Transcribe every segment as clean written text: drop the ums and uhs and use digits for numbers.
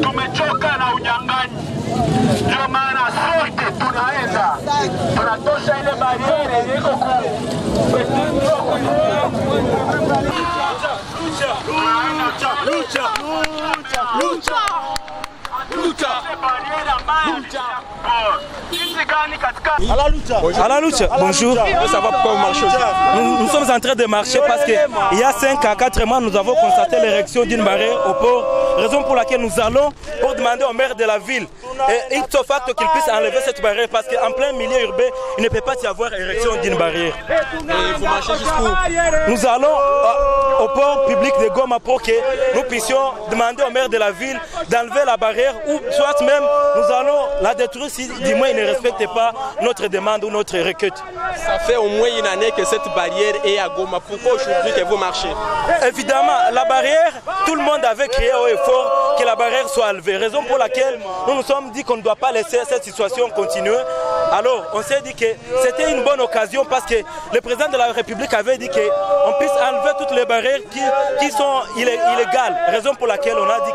Tumechoka na unyang'anyi. Ndio maana sote tunaenda. Tunatosha ile bariere iko À la lutte, bonjour. Nous sommes en train de marcher parce qu'il y a 5 à 4 mois, nous avons constaté l'érection d'une barrière au port. Raison pour laquelle nous allons pour demander au maire de la ville et ipso facto qu'il puisse enlever cette barrière parce qu'en plein milieu urbain, il ne peut pas y avoir érection d'une barrière. Et vous marchez jusqu'où? Nous allons au port public de Goma pour que nous puissions demander au maire de la ville d'enlever la barrière ou soit même nous allons la détruire si du moins il ne respecte pas notre demande ou notre requête. Ça fait au moins une année que cette barrière est à Goma. Pourquoi aujourd'hui que vous marchez? Évidemment, la barrière, tout le monde avait crié haut et fort que la barrière soit enlevée. Raison pour laquelle nous nous sommes dit qu'on ne doit pas laisser cette situation continuer. Alors, on s'est dit que c'était une bonne occasion parce que le président de la République avait dit qu'on puisse enlever toutes les barrières qui sont illégales. Raison pour laquelle on a dit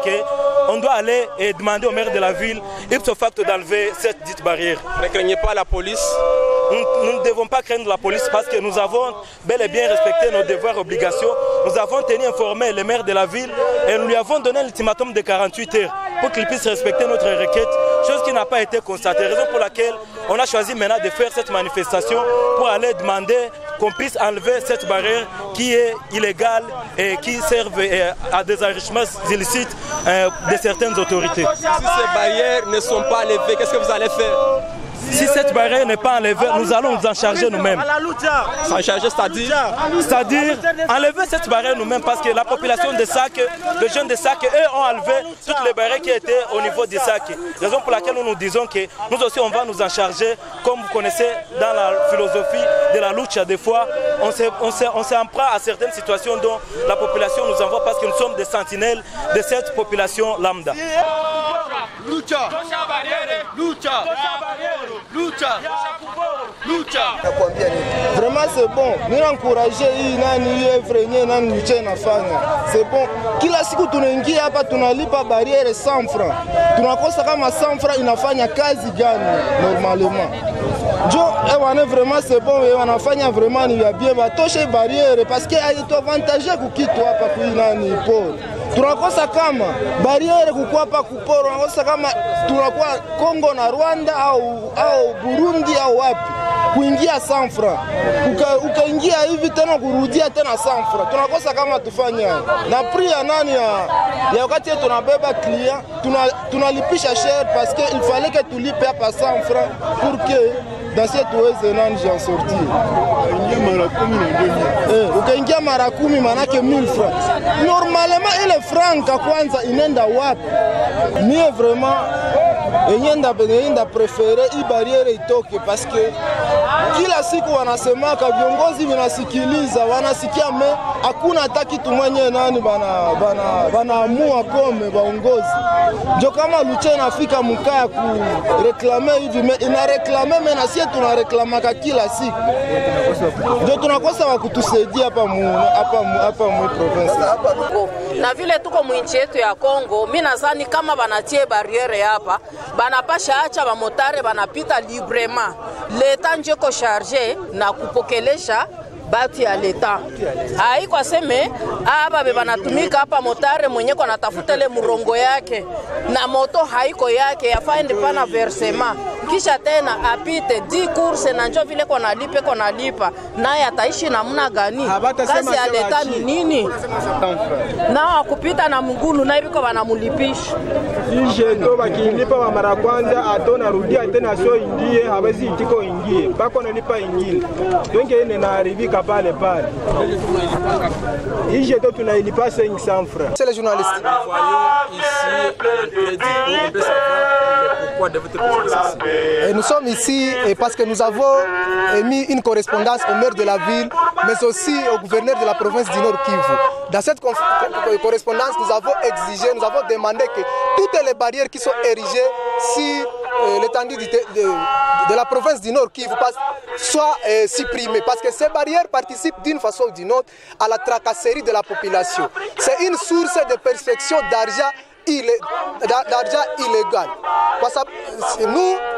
qu'on doit aller et demander au maire de la ville, ipso facto, d'enlever cette dite barrière. Ne craignez pas la police? Nous ne devons pas craindre la police parce que nous avons bel et bien respecté nos devoirs et obligations. Nous avons tenu informer le maire de la ville et nous lui avons donné l'ultimatum de 48 heures pour qu'il puisse respecter notre requête, chose qui n'a pas été constatée. Raison pour laquelle on a choisi maintenant de faire cette manifestation pour aller demander qu'on puisse enlever cette barrière qui est illégale et qui sert à des enrichissements illicites de certaines autorités. Si ces barrières ne sont pas levées, qu'est-ce que vous allez faire? Si cette barrière n'est pas enlevée, nous allons nous en charger nous-mêmes. S'en charger, c'est-à-dire? C'est-à-dire enlever cette barrière nous-mêmes parce que la population de Sac, les jeunes de Sac, eux ont enlevé toutes les barrières qui étaient au niveau de Sac. Raison pour laquelle nous disons que nous aussi on va nous en charger. Comme vous connaissez dans la philosophie de la lucha, des fois on s'en prend à certaines situations dont la population nous envoie parce que nous sommes des sentinelles de cette population lambda. Lucha! Lucha! Lucha! Lucha! Vraiment c'est bon. Nous encourager hii nani evrenye nani lucha inafanya. C'est bon. Kila siku tunaingia hapa tunalipa barriere 100 francs. Tunakosa kama 100 francs inafanya kazi gani normalement. Jo, wana vraiment c'est bon et wanafanya vraiment ni ya bien batoshe barriere parce que aito avantage kukitu hapa kuinani poro. Tunakosa kama barriere kukua hapa kuporo, tunakosa kama tunakuwa Kongo na Rwanda au Burundi au wapi kuingia 100 francs. Ukaingia hivi tena kurudia tena 100 francs. Tunakosa kama tufanye na prix ya nani ya wakati tunabeba client tunalipisha cher parce que il fallait que tulipe hapa 100 francs pour que dans cette tuweze nani j'en sortir. Ukaingia mara 10 manake 1000 francs. Normalement ile franka kwanza inenda wapi? Mie vraiment enyenda prefere hii barriere itoke parce que kila siku wanasemaka viongozi vinasikiliza wanasikia me hakuna hata kitu mwenye nani banaamua kome waongozi. Ndio kama lucha inafika mkaya ku reklame hivi ina reklame me na sisi tunareklamaka kila siku. Ndio tunakosa wa kutusaidia hapa mu province. Na vile tuko mwinchi yetu ya Kongo, mimi nadhani kama banatie barriere hapa, banapasha acha bamotare banapita librement. Leta njeko charge na kupokelesha batu ya leta. Haiko seme aba banatumika hapa motare mwenye kwa natafuta ile murongo yake na moto haiko yake yafaende pana versement. Kisha tena apite 10 course na njoo vile kwa nalipa naye ataishi namna gani? Kazi ya leta ni nini? Na kupita na mgulu na hivi kwa wanamulipisha. Inje ndo bakilipa wa mara kwanza atona rudia tena sio ingie hawezi itiko ingie. Bako nalipa ingine. Donc ene na haribika pale. Inje ndo tunailipa 500 francs. C'est les journalistes. Et nous sommes ici parce que nous avons émis une correspondance au maire de la ville, mais aussi au gouverneur de la province du Nord Kivu. Dans cette correspondance, nous avons exigé, nous avons demandé que toutes les barrières qui sont érigées sur l'étendue de la province du Nord Kivu soient supprimées. Parce que ces barrières participent d'une façon ou d'une autre à la tracasserie de la population. C'est une source de perception d'argent illégal. Parce que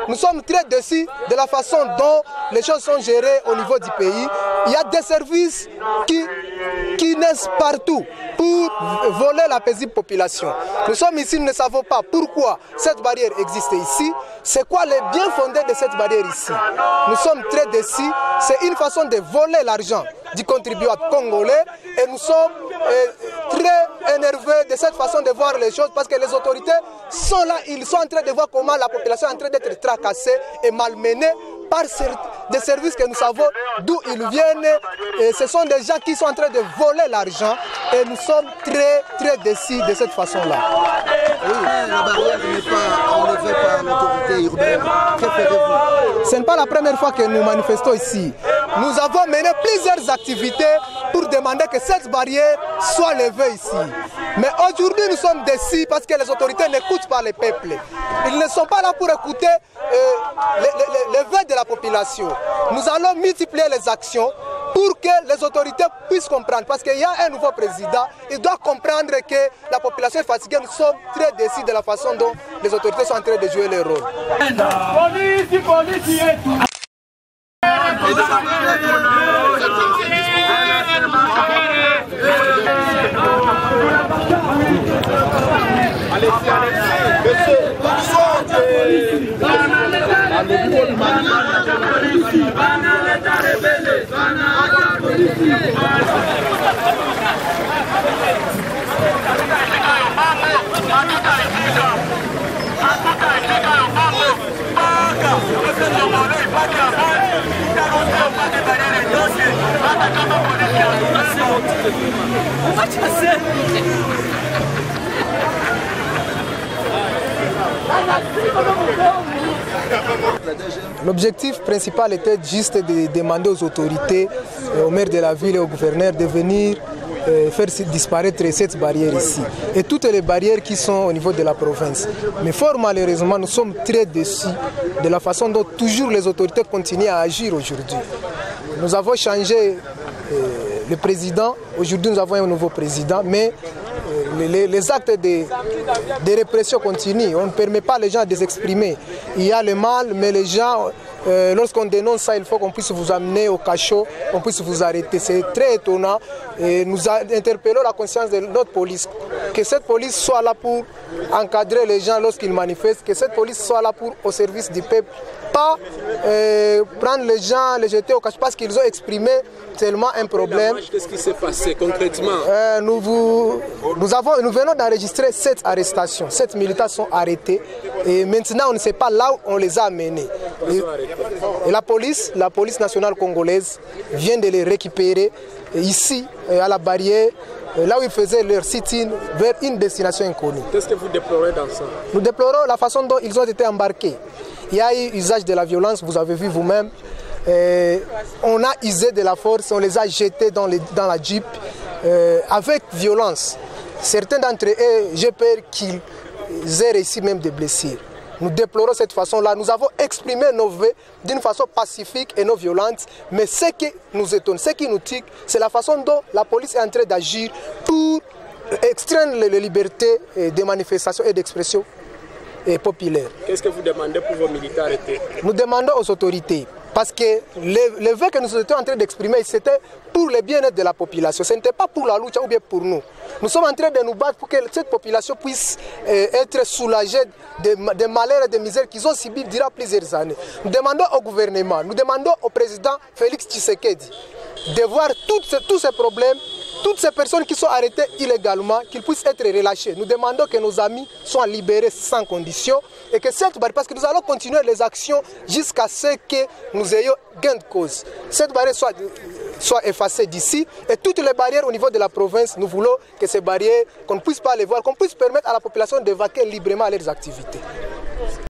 nous sommes très déçus de la façon dont les choses sont gérées au niveau du pays. Il y a des services qui naissent partout pour voler la paisible population. Nous sommes ici, nous ne savons pas pourquoi cette barrière existe ici. C'est quoi le bien fondé de cette barrière ici? Nous sommes très déçus. C'est une façon de voler l'argent du contribuable congolais et nous sommes très énervés de cette façon de voir les choses parce que les autorités sont là, ils sont en train de voir comment la population est en train d'être tracassée et malmenée par des services que nous savons d'où ils viennent. Et ce sont des gens qui sont en train de voler l'argent et nous sommes très déçus de cette façon-là. Oui, la barrière n'est pas enlevée par l'autorité urbaine. Que ferez-vous? Ce n'est pas la première fois que nous manifestons ici. Nous avons mené plusieurs activités pour demander que cette barrière soit levée ici. Mais aujourd'hui, nous sommes déçus parce que les autorités n'écoutent pas le peuple. Ils ne sont pas là pour écouter les vœux de la population. Nous allons multiplier les actions pour que les autorités puissent comprendre. Parce qu'il y a un nouveau président, il doit comprendre que la population est fatiguée. Nous sommes très déçus de la façon dont les autorités sont en train de jouer leur rôle. L'objectif principal était juste de demander aux autorités, au maire de la ville et au gouverneur de venir faire disparaître cette barrière ici et toutes les barrières qui sont au niveau de la province. Mais fort malheureusement, nous sommes très déçus de la façon dont toujours les autorités continuent à agir aujourd'hui. Nous avons changé le président, aujourd'hui nous avons un nouveau président, mais les actes de répression continuent. On ne permet pas les gens de s'exprimer. Il y a le mal, mais les gens, lorsqu'on dénonce ça, il faut qu'on puisse vous amener au cachot, qu'on puisse vous arrêter. C'est très étonnant. Et nous interpellons la conscience de notre police. Que cette police soit là pour encadrer les gens lorsqu'ils manifestent, que cette police soit là pour au service du peuple. Pas prendre les gens, les jeter au cachot parce qu'ils ont exprimé tellement un problème. Qu'est-ce qui s'est passé concrètement? Nous venons d'enregistrer 7 arrestations. 7 militants sont arrêtés et maintenant on ne sait pas là où on les a amenés. Et la police nationale congolaise vient de les récupérer ici à la barrière, là où ils faisaient leur sit-in vers une destination inconnue. Qu'est-ce que vous déplorez dans ça? Nous déplorons la façon dont ils ont été embarqués. Il y a eu usage de la violence, vous avez vu vous-même. On a usé de la force, on les a jetés dans la jeep avec violence. Certains d'entre eux, j'ai peur qu'ils aient réussi même des blessures. Nous déplorons cette façon-là. Nous avons exprimé nos vœux d'une façon pacifique et non violente. Mais ce qui nous étonne, ce qui nous tique, c'est la façon dont la police est en train d'agir pour extraire les libertés de manifestation et d'expression populaire. Qu'est-ce que vous demandez pour vos militaires arrêtés? Nous demandons aux autorités, parce que les vœux que nous étions en train d'exprimer, c'était pour le bien-être de la population. Ce n'était pas pour la lutte ou bien pour nous. Nous sommes en train de nous battre pour que cette population puisse être soulagée des malheurs et des misères qu'ils ont subis durant plusieurs années. Nous demandons au gouvernement, nous demandons au président Félix Tshisekedi de voir tous ces problèmes, toutes ces personnes qui sont arrêtées illégalement, qu'ils puissent être relâchés. Nous demandons que nos amis soient libérés sans condition et que cette barrière, parce que nous allons continuer les actions jusqu'à ce que nous ayons gain de cause. Cette barrière soit effacée d'ici et toutes les barrières au niveau de la province, nous voulons que ces barrières, qu'on ne puisse pas les voir, qu'on puisse permettre à la population de vaquer librement à leurs activités.